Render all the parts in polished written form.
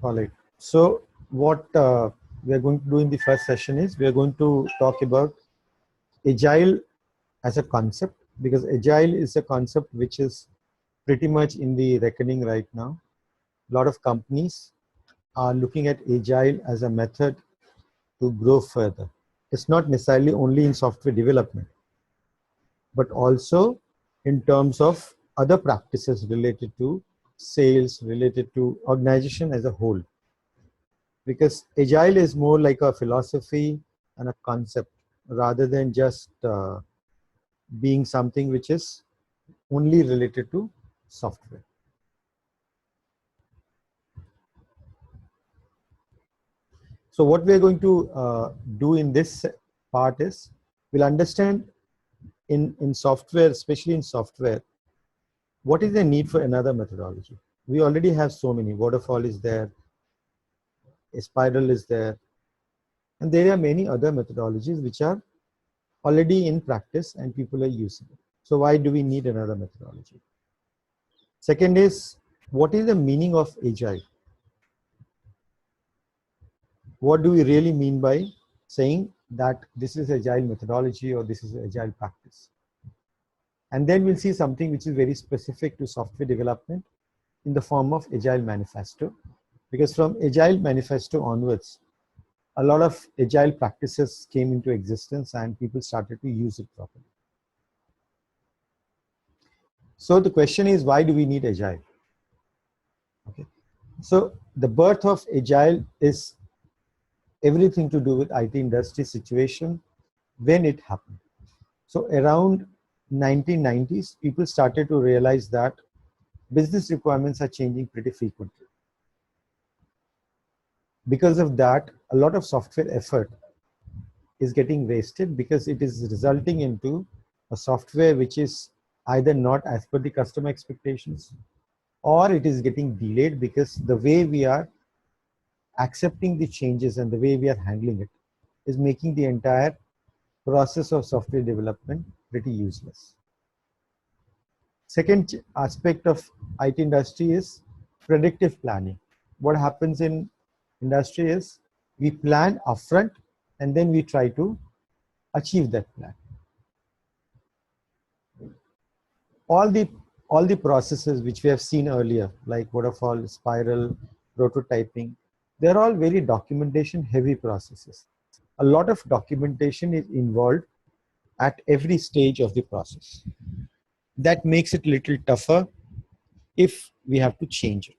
All right. So what we are going to do in the first session is we are going to talk about agile as a concept, because agile is a concept which is pretty much in the reckoning right now. A lot of companies are looking at agile as a method to grow further. It's not necessarily only in software development, but also in terms of other practices related to sales, related to organization as a whole. Because agile is more like a philosophy and a concept rather than just being something which is only related to software. So what we are going to do in this part is we'll understand in software, especially in software, what is the need for another methodology. We already have so many. Waterfall is there, a spiral is there, and there are many other methodologies which are already in practice and people are using it. So why do we need another methodology? Second is, what is the meaning of agile? What do we really mean by saying that this is agile methodology or this is agile practice? And then we'll see something which is very specific to software development in the form of Agile Manifesto, because from Agile Manifesto onwards, a lot of agile practices came into existence and people started to use it properly. So the question is, why do we need agile? Okay. So the birth of agile is everything to do with IT industry situation when it happened. So around 1990s, people started to realize that business requirements are changing pretty frequently. Because of that, a lot of software effort is getting wasted because it is resulting into a software which is either not as per the customer expectations, or it is getting delayed because the way we are accepting the changes and the way we are handling it is making the entire process of software development pretty useless. Second aspect of IT industry is predictive planning. What happens in industry is we plan upfront and then we try to achieve that plan. All the processes which we have seen earlier, like waterfall, spiral, prototyping, they're all very documentation heavy processes. A lot of documentation is involved at every stage of the process. That makes it a little tougher if we have to change it.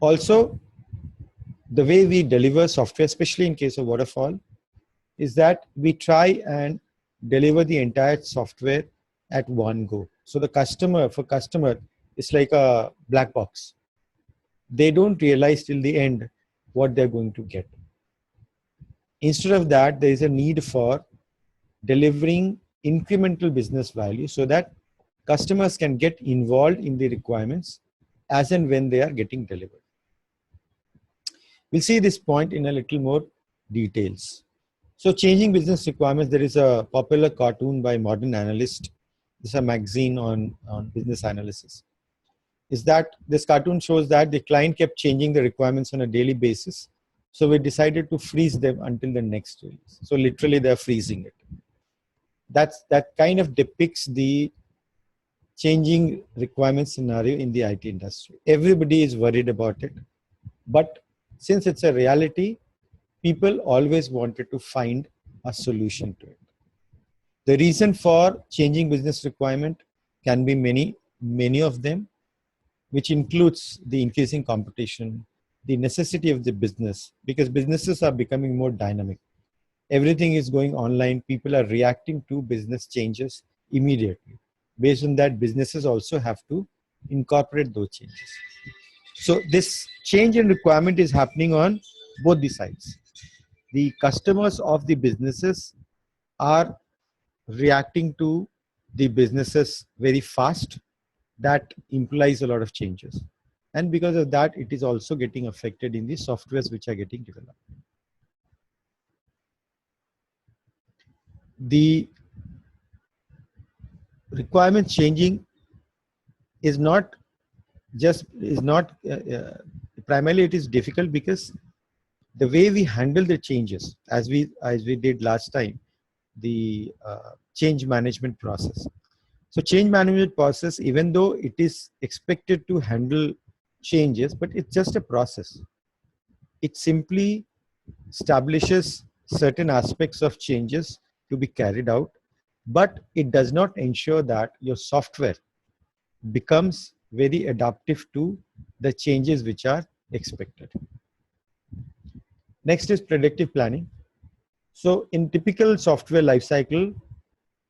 Also, the way we deliver software, especially in case of waterfall, is that we try and deliver the entire software at one go. So the customer, it's like a black box. They don't realize till the end what they're going to get. Instead of that, there is a need for delivering incremental business value so that customers can get involved in the requirements as and when they are getting delivered. We'll see this point in a little more details. So changing business requirements, there is a popular cartoon by Modern Analyst. This is a magazine on business analysis. Is that this cartoon shows that the client kept changing the requirements on a daily basis. So we decided to freeze them until the next release. So literally they're freezing it. That kind of depicts the changing requirement scenario in the IT industry. Everybody is worried about it. But since it's a reality, people always wanted to find a solution to it. The reason for changing business requirement can be many of them, which includes the increasing competition, the necessity of the business, because businesses are becoming more dynamic. Everything is going online. People are reacting to business changes immediately. Based on that, businesses also have to incorporate those changes. So this change in requirement is happening on both the sides. The customers of the businesses are reacting to the businesses very fast. That implies a lot of changes. And because of that, it is also getting affected in the softwares which are getting developed. The requirement changing is not just is not, primarily it is difficult because the way we handle the changes, as we did last time, the change management process. So change management process, even though it is expected to handle changes, but it's just a process. It simply establishes certain aspects of changes to be carried out, but it does not ensure that your software becomes very adaptive to the changes which are expected. Next is predictive planning. So in typical software lifecycle,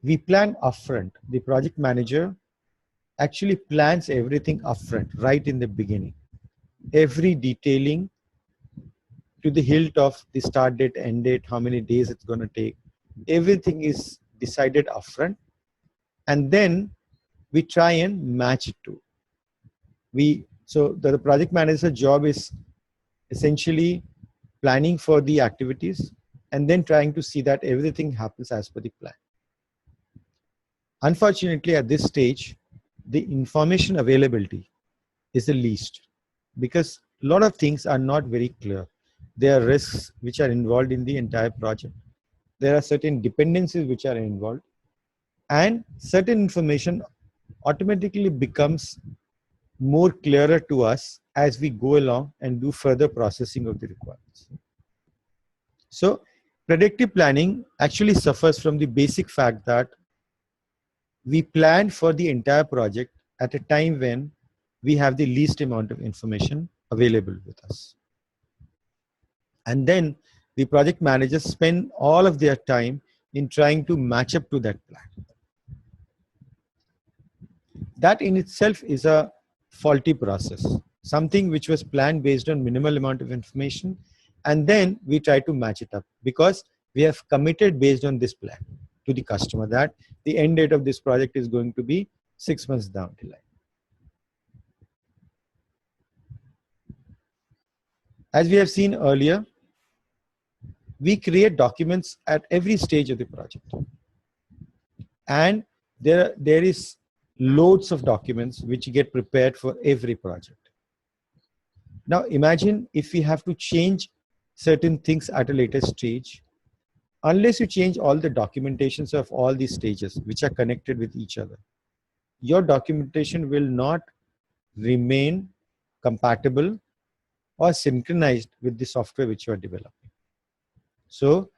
we plan upfront. The project manager actually plans everything upfront, right in the beginning. Every detailing to the hilt of the start date, end date, how many days it's going to take, everything is decided upfront. And then we try and match it to. So the project manager's job is essentially planning for the activities and then trying to see that everything happens as per the plan. Unfortunately, at this stage, the information availability is the least because a lot of things are not very clear. There are risks which are involved in the entire project. There are certain dependencies which are involved, and certain information automatically becomes more clearer to us as we go along and do further processing of the requirements. So predictive planning actually suffers from the basic fact that we plan for the entire project at a time when we have the least amount of information available with us. And then the project managers spend all of their time in trying to match up to that plan. That in itself is a faulty process, something which was planned based on minimal amount of information, and then we try to match it up because we have committed based on this plan to the customer that the end date of this project is going to be 6 months down the line. As we have seen earlier, we create documents at every stage of the project. And there is loads of documents which get prepared for every project. Now imagine if we have to change certain things at a later stage. Unless you change all the documentations of all these stages which are connected with each other, your documentation will not remain compatible or synchronized with the software which you are developing. So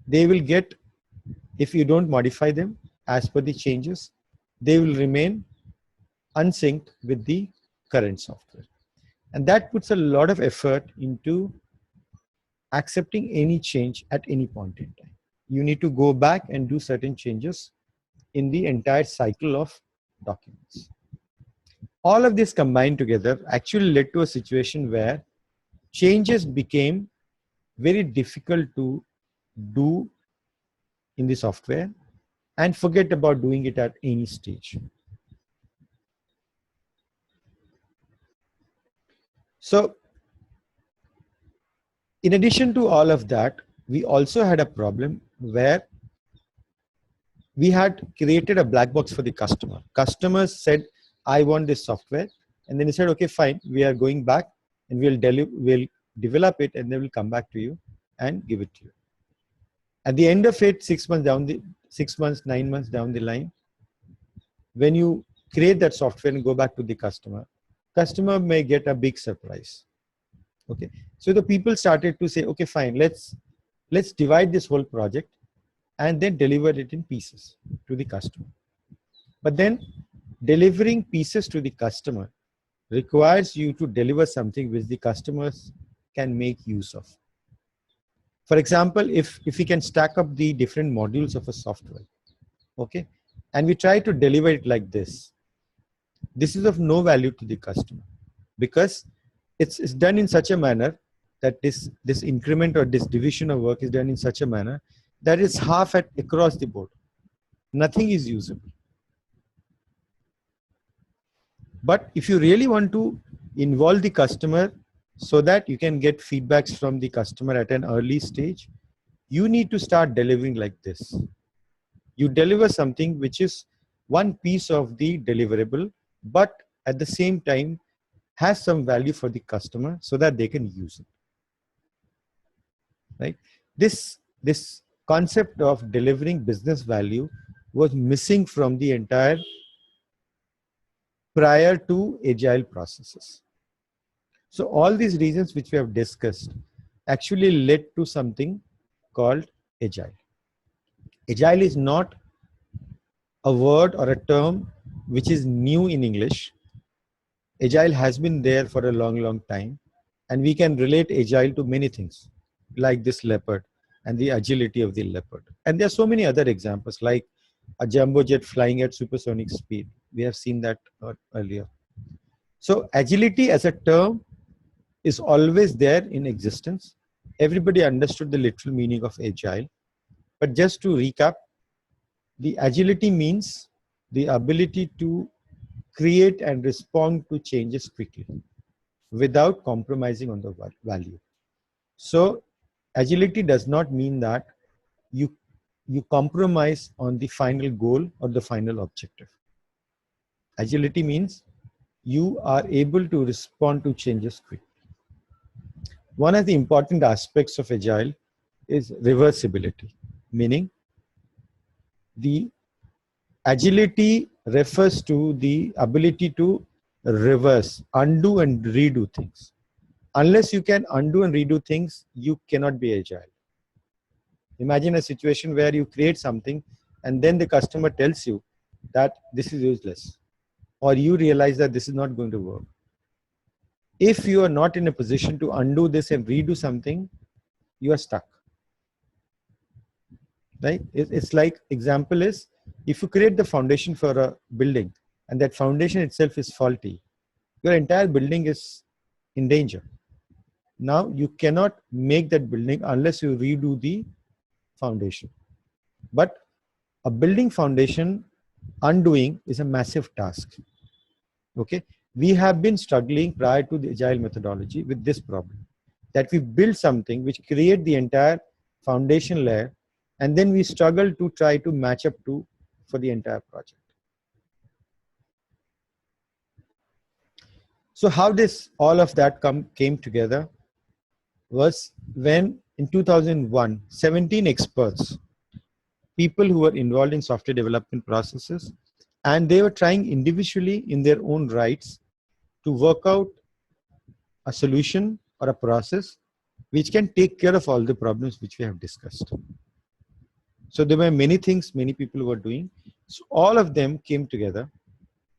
they will get, if you don't modify them as per the changes, they will remain unsynced with the current software. And that puts a lot of effort into accepting any change at any point in time. You need to go back and do certain changes in the entire cycle of documents. All of this combined together actually led to a situation where changes became very difficult to do in the software and forget about doing it at any stage. So in addition to all of that, we also had a problem where we had created a black box for the customer. Customers said, I want this software. And then he said, okay, fine, we are going back and we'll develop it and then we'll come back to you and give it to you. At the end of it, 6 months, 9 months down the line, when you create that software and go back to the customer may get a big surprise. Okay, so the people started to say, okay, fine, let's divide this whole project and then deliver it in pieces to the customer. But then delivering pieces to the customer requires you to deliver something which the customers can make use of. For example, if we can stack up the different modules of a software, okay, and we try to deliver it like this is of no value to the customer because it's done in such a manner that this increment or this division of work is done in such a manner that is half across the board. Nothing is usable. But if you really want to involve the customer so that you can get feedbacks from the customer at an early stage, you need to start delivering like this. You deliver something which is one piece of the deliverable, but at the same time, has some value for the customer so that they can use it. Right? This concept of delivering business value was missing from the entire prior to agile processes. So all these reasons which we have discussed actually led to something called agile. Agile is not a word or a term which is new in English. Agile has been there for a long time, and we can relate agile to many things, like this leopard and the agility of the leopard. And there are so many other examples, like a jumbo jet flying at supersonic speed. We have seen that earlier. So agility as a term is always there in existence. Everybody understood the literal meaning of agile. But just to recap, the agility means the ability to create and respond to changes quickly without compromising on the value. So agility does not mean that you compromise on the final goal or the final objective. Agility means you are able to respond to changes quickly. One of the important aspects of agile is reversibility, meaning the agility refers to the ability to reverse, undo and redo things. Unless you can undo and redo things, you cannot be agile. Imagine a situation where you create something and then the customer tells you that this is useless, or you realize that this is not going to work. If you are not in a position to undo this and redo something, you are stuck. Right? It's like, example is, if you create the foundation for a building and that foundation itself is faulty, your entire building is in danger. Now you cannot make that building unless you redo the foundation. But a building foundation undoing is a massive task. Okay, we have been struggling prior to the agile methodology with this problem, that we build something which create the entire foundation layer, and then we struggle to try to match up to for the entire project. So how this all of that came together was when in 2001, 17 experts, people who were involved in software development processes, and they were trying individually in their own rights to work out a solution or a process which can take care of all the problems which we have discussed. So there were many things many people were doing. So all of them came together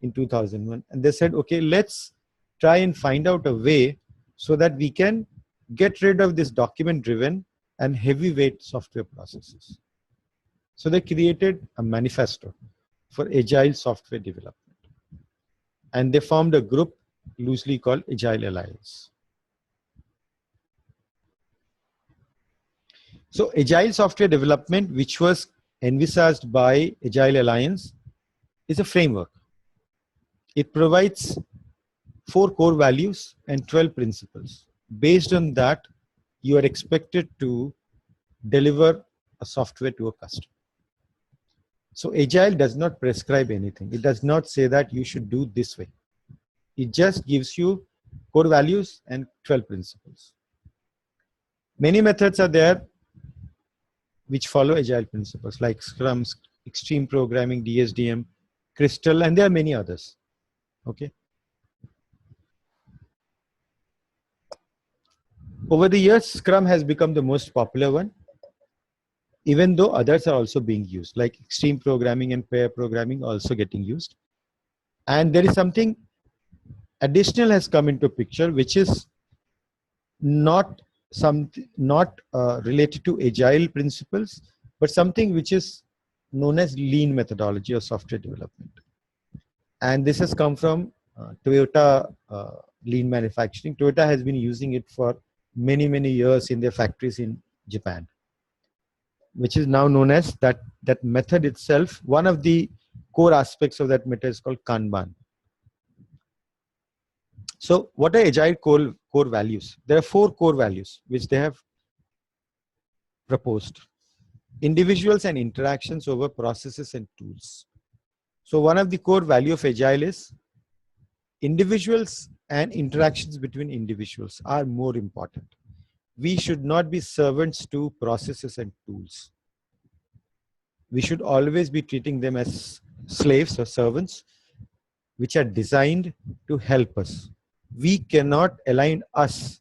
in 2001 and they said, okay, let's try and find out a way so that we can get rid of this document driven and heavyweight software processes. So they created a manifesto for agile software development. And they formed a group loosely called Agile Alliance. So agile software development, which was envisaged by Agile Alliance, is a framework. It provides 4 core values and 12 principles. Based on that, you are expected to deliver a software to a customer. So agile does not prescribe anything. It does not say that you should do this way. It just gives you core values and 12 principles. Many methods are there which follow agile principles like Scrum, Extreme Programming, DSDM, Crystal, and there are many others. Okay. Over the years, Scrum has become the most popular one, even though others are also being used, like Extreme Programming and Pair Programming also getting used. And there is something additional has come into picture, which is not related to agile principles, but something which is known as lean methodology of software development. And this has come from Toyota lean manufacturing. Toyota has been using it for many years in their factories in Japan, which is now known as that method itself. One of the core aspects of that method is called Kanban. So what are agile core values? There are 4 core values which they have proposed. Individuals and interactions over processes and tools. So one of the core value of agile is individuals and interactions between individuals are more important. We should not be servants to processes and tools. We should always be treating them as slaves or servants, which are designed to help us. We cannot align us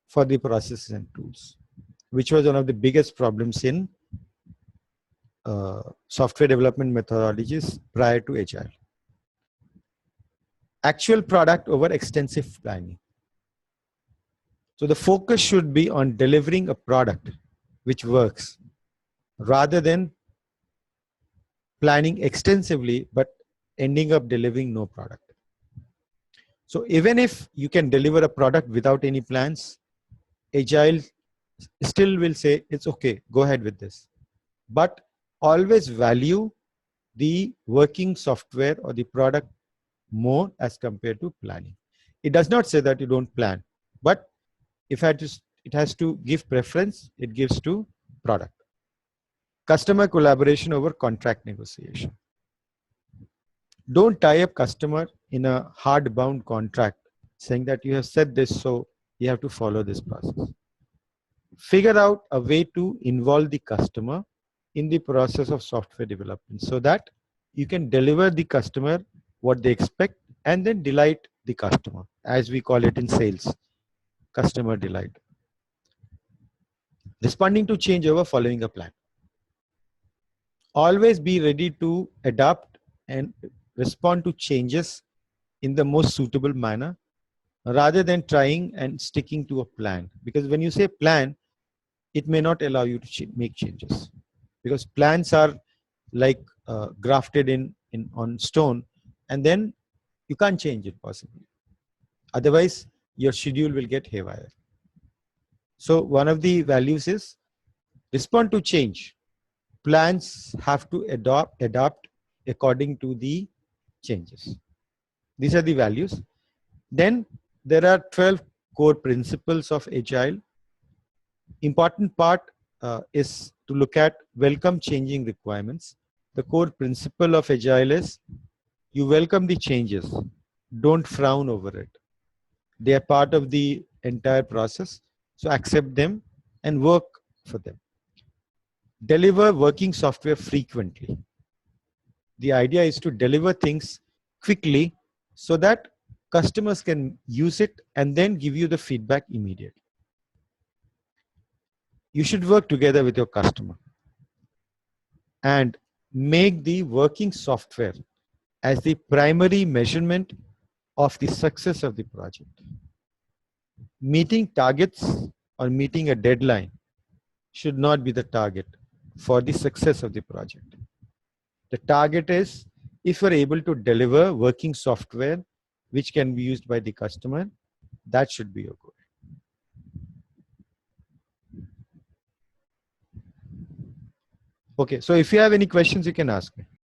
for the processes and tools, which was one of the biggest problems in software development methodologies prior to Agile. Actual product over extensive planning. So the focus should be on delivering a product which works rather than planning extensively but ending up delivering no product. So even if you can deliver a product without any plans, Agile still will say it's okay, go ahead with this. But always value the working software or the product more as compared to planning. It does not say that you don't plan, but if it has to give preference, it gives to product. Customer collaboration over contract negotiation. Don't tie up customer in a hard-bound contract saying that you have said this, so you have to follow this process. Figure out a way to involve the customer in the process of software development so that you can deliver the customer what they expect and then delight the customer, as we call it in sales, customer delight. Responding to change over following a plan. Always be ready to adapt and respond to changes in the most suitable manner rather than trying and sticking to a plan. Because when you say plan, it may not allow you to make changes, because plans are like grafted in on stone, and then you can't change it possibly. Otherwise, your schedule will get haywire. So one of the values is respond to change. Plans have to adapt according to the changes. These are the values. Then there are 12 core principles of Agile. Important part is to look at welcome changing requirements. The core principle of Agile is you welcome the changes, don't frown over it. They are part of the entire process, so accept them and work for them. Deliver working software frequently. The idea is to deliver things quickly so that customers can use it and then give you the feedback immediately. You should work together with your customer and make the working software as the primary measurement of the success of the project. Meeting targets or meeting a deadline should not be the target for the success of the project. The target is if you're able to deliver working software which can be used by the customer, that should be your goal. Okay, so if you have any questions, you can ask me.